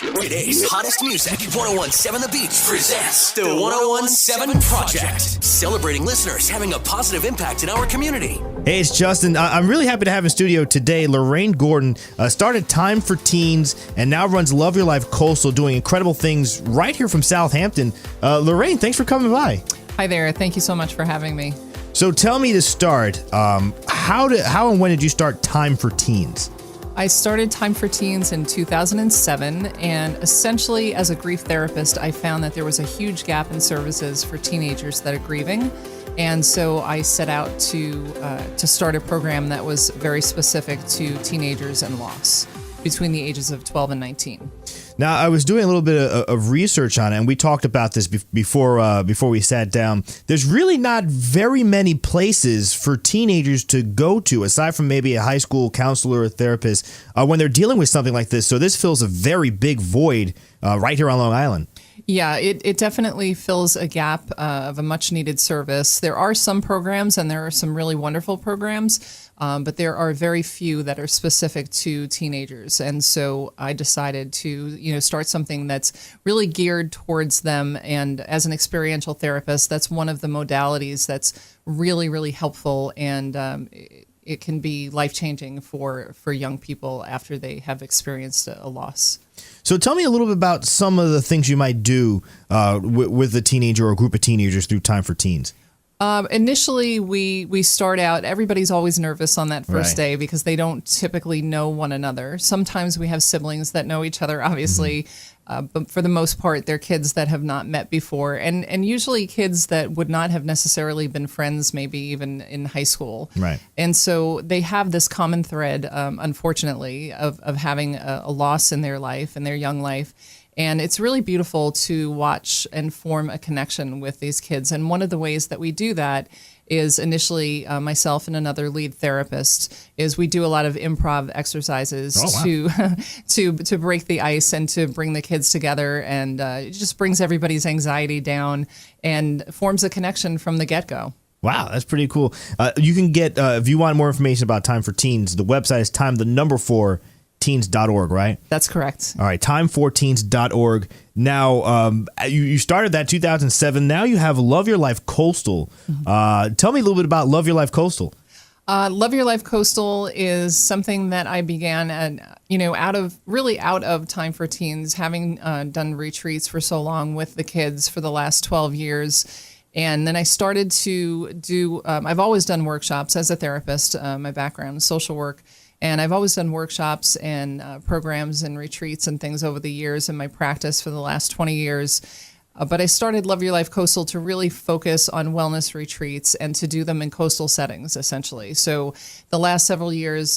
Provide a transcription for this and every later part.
Today's hottest music, 1017 The Beach presents the 1017 Project, celebrating listeners having a positive impact in our community. Hey, it's Justin. I'm really happy to have in studio today Laraine Gordon. Started Time for Teens and now runs Love Your Life Coastal, doing incredible things right here from Southampton. Laraine, thanks for coming by. Hi there. Thank you so much for having me. So tell me to start, how and when did you start Time for Teens? I started Time for Teens in 2007, and essentially as a grief therapist, I found that there was a huge gap in services for teenagers that are grieving. And so I set out to start a program that was very specific to teenagers and loss between the ages of 12 and 19. Now, I was doing a little bit of research on it, and we talked about this before we sat down. There's really not very many places for teenagers to go to, aside from maybe a high school counselor or therapist, when they're dealing with something like this. So this fills a very big void right here on Long Island. Yeah, it definitely fills a gap of a much needed service. There are some programs, and there are some really wonderful programs, but there are very few that are specific to teenagers. And so I decided to, start something that's really geared towards them. And as an experiential therapist, that's one of the modalities that's really, really helpful, and it can be life-changing for young people after they have experienced a loss. So tell me a little bit about some of the things you might do with a teenager or a group of teenagers through Time for Teens. Initially, we start out, everybody's always nervous on that first day because they don't typically know one another. Sometimes we have siblings that know each other, obviously, but for the most part, they're kids that have not met before, and usually kids that would not have necessarily been friends, maybe even in high school. Right. And so they have this common thread, unfortunately, of having a loss in their life, in their young life. And it's really beautiful to watch and form a connection with these kids. And one of the ways that we do that is initially myself and another lead therapist is we do a lot of improv exercises to break the ice and to bring the kids together. And it just brings everybody's anxiety down and forms a connection from the get-go. Wow, that's pretty cool. You can get, if you want more information about Time for Teens, the website is time4teens.org, right? That's correct. All right, time4teens.org. Now, you started that 2007. Now you have Love Your Life Coastal. Tell me a little bit about Love Your Life Coastal. Love Your Life Coastal is something that I began out of Time for Teens, having done retreats for so long with the kids for the last 12 years. And then I started to do, I've always done workshops as a therapist. My background is social work. And I've always done workshops and programs and retreats and things over the years in my practice for the last 20 years. But I started Love Your Life Coastal to really focus on wellness retreats and to do them in coastal settings, essentially. So the last several years,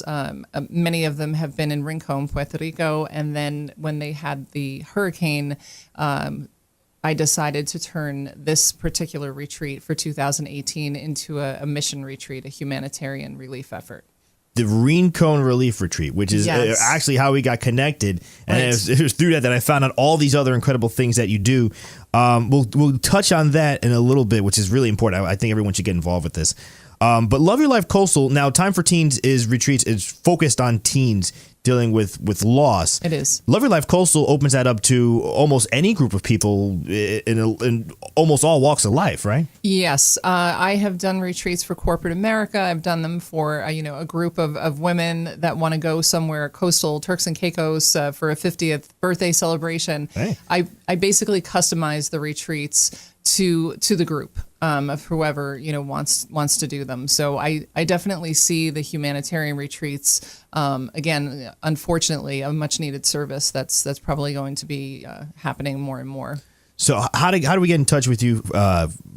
many of them have been in Rincon, Puerto Rico. And then when they had the hurricane, I decided to turn this particular retreat for 2018 into a mission retreat, a humanitarian relief effort. The Rincon Relief Retreat, which is actually how we got connected. And it was through that I found out all these other incredible things that you do. We'll touch on that in a little bit, which is really important. I think everyone should get involved with this. But Love Your Life Coastal, now Time for Teens is focused on teens dealing with loss. It is. Love Your Life Coastal opens that up to almost any group of people in almost all walks of life, right? Yes. I have done retreats for corporate America. I've done them for, a group of women that want to go somewhere coastal, Turks and Caicos, for a 50th birthday celebration. Hey. I basically customize the retreats to the group of whoever wants to do them. So I definitely see the humanitarian retreats again, unfortunately, a much needed service that's probably going to be happening more and more. So how do we get in touch with you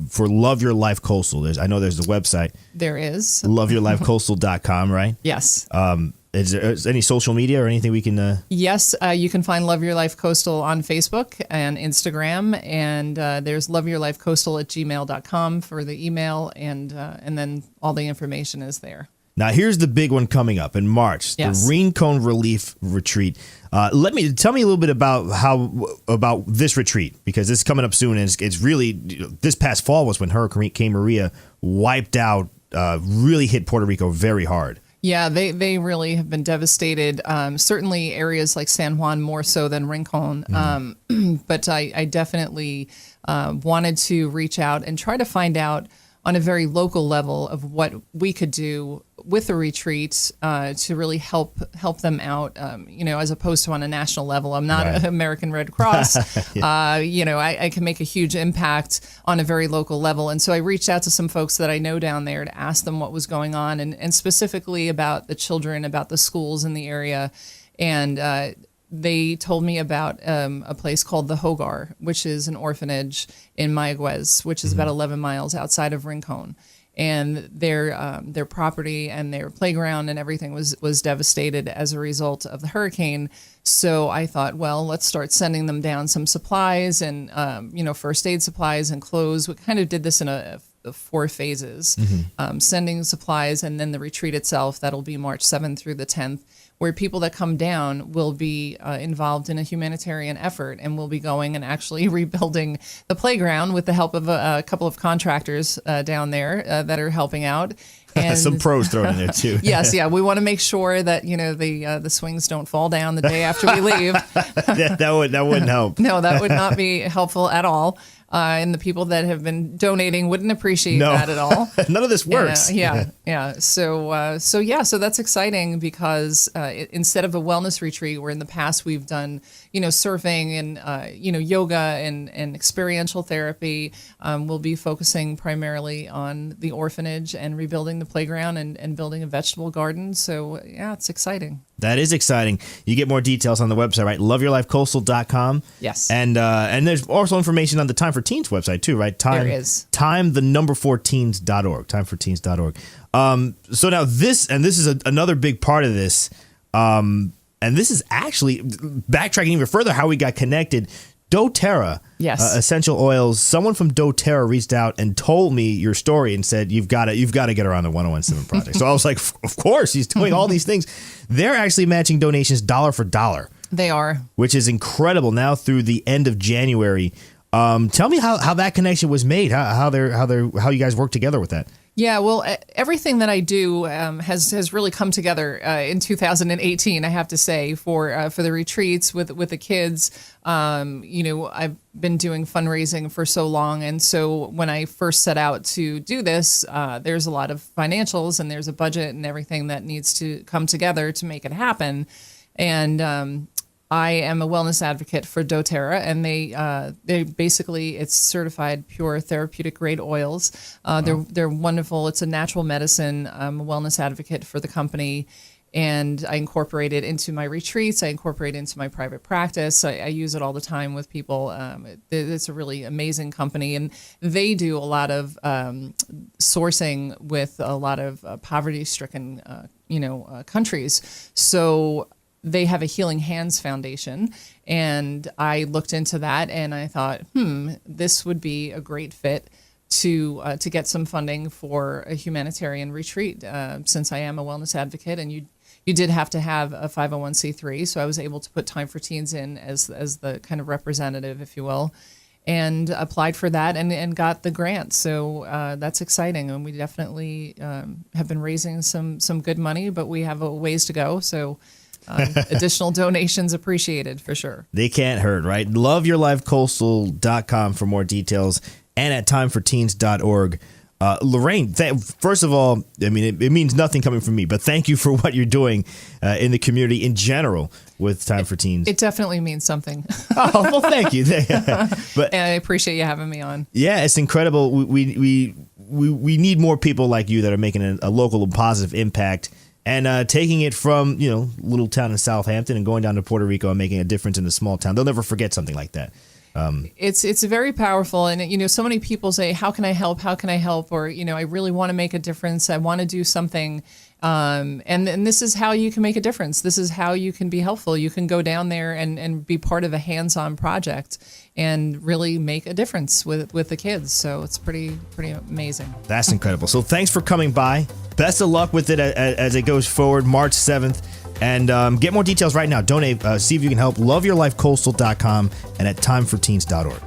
for Love Your Life Coastal? I know there's the website. There is. LoveYourLifeCoastal.com, right? Yes. Is there any social media or anything we can? Yes, you can find Love Your Life Coastal on Facebook and Instagram, and there's loveyourlifecoastal@gmail.com for the email, and then all the information is there. Now, here's the big one coming up in March, the Rincon Relief Retreat. Tell me a little bit about this retreat, because it's coming up soon, and it's really, this past fall was when Hurricane Maria wiped out, really hit Puerto Rico very hard. Yeah, they really have been devastated. Certainly areas like San Juan more so than Rincon. But I definitely wanted to reach out and try to find out on a very local level of what we could do with the retreats to really help them out, as opposed to on a national level. I'm not an American Red Cross. I can make a huge impact on a very local level. And so I reached out to some folks that I know down there to ask them what was going on and specifically about the children, about the schools in the area. And they told me about a place called the Hogar, which is an orphanage in Mayaguez, which is about 11 miles outside of Rincon. And their property and their playground and everything was devastated as a result of the hurricane. So I thought, well, let's start sending them down some supplies and first aid supplies and clothes. We kind of did this in 4 phases, sending supplies, and then the retreat itself, that'll be March 7th through the 10th, where people that come down will be involved in a humanitarian effort, and we'll be going and actually rebuilding the playground with the help of a couple of contractors down there that are helping out. And some pros thrown in there too. Yes, yeah. We want to make sure that the swings don't fall down the day after we leave. that wouldn't help. No, that would not be helpful at all. And the people that have been donating wouldn't appreciate that at all. None of this works. Yeah. So that's exciting because instead of a wellness retreat, where in the past we've done, surfing and, yoga and experiential therapy, we'll be focusing primarily on the orphanage and rebuilding the playground and building a vegetable garden. So, yeah, it's exciting. That is exciting. You get more details on the website, right? LoveYourLifeCoastal.com. Yes. And there's also information on the Time for Teens website too, right? There is. Time4teens.org. Time4teens.org. So now this is another big part of this. And this is actually backtracking even further how we got connected. doTERRA, yes, essential oils. Someone from doTERRA reached out and told me your story and said you've got to get her on the 1017 project. So I was like, of course, he's doing all these things. They're actually matching donations dollar for dollar. They are, which is incredible. Now through the end of January. Tell me how that connection was made. How you guys work together with that. Yeah, well, everything that I do has really come together in 2018. I have to say for the retreats with the kids. I've been doing fundraising for so long, and so when I first set out to do this, there's a lot of financials and there's a budget and everything that needs to come together to make it happen. And I am a wellness advocate for doTERRA, and they basically, it's certified pure therapeutic grade oils. They're wonderful. It's a natural medicine. I'm a wellness advocate for the company, and I incorporate it into my retreats. I incorporate it into my private practice. I use it all the time with people. It's a really amazing company, and they do a lot of sourcing with a lot of poverty-stricken, countries. So they have a Healing Hands Foundation, and I looked into that, and I thought, this would be a great fit to get some funding for a humanitarian retreat, since I am a wellness advocate, and you did have to have a 501c3, so I was able to put Time for Teens in as the kind of representative, if you will, and applied for that and got the grant. So that's exciting, and we definitely have been raising some good money, but we have a ways to go. So. Additional donations appreciated for sure. They can't hurt, right? LoveYourLifeCoastal.com for more details, and at timeforteens.org. Laraine, first of all, I mean, it means nothing coming from me, but thank you for what you're doing in the community in general with Time for Teens. It definitely means something. Oh, well, thank you. But and I appreciate you having me on. Yeah, it's incredible. We need more people like you that are making a local and positive impact. And taking it from, little town in Southampton and going down to Puerto Rico and making a difference in a small town. They'll never forget something like that. It's very powerful. And, so many people say, how can I help? How can I help? Or, I really want to make a difference. I want to do something. And this is how you can make a difference. This is how you can be helpful. You can go down there and be part of a hands-on project and really make a difference with the kids. So it's pretty amazing. That's incredible. So thanks for coming by. Best of luck with it as it goes forward, March 7th. And get more details right now. Donate, see if you can help. LoveYourLifeCoastal.com and at timeforteens.org.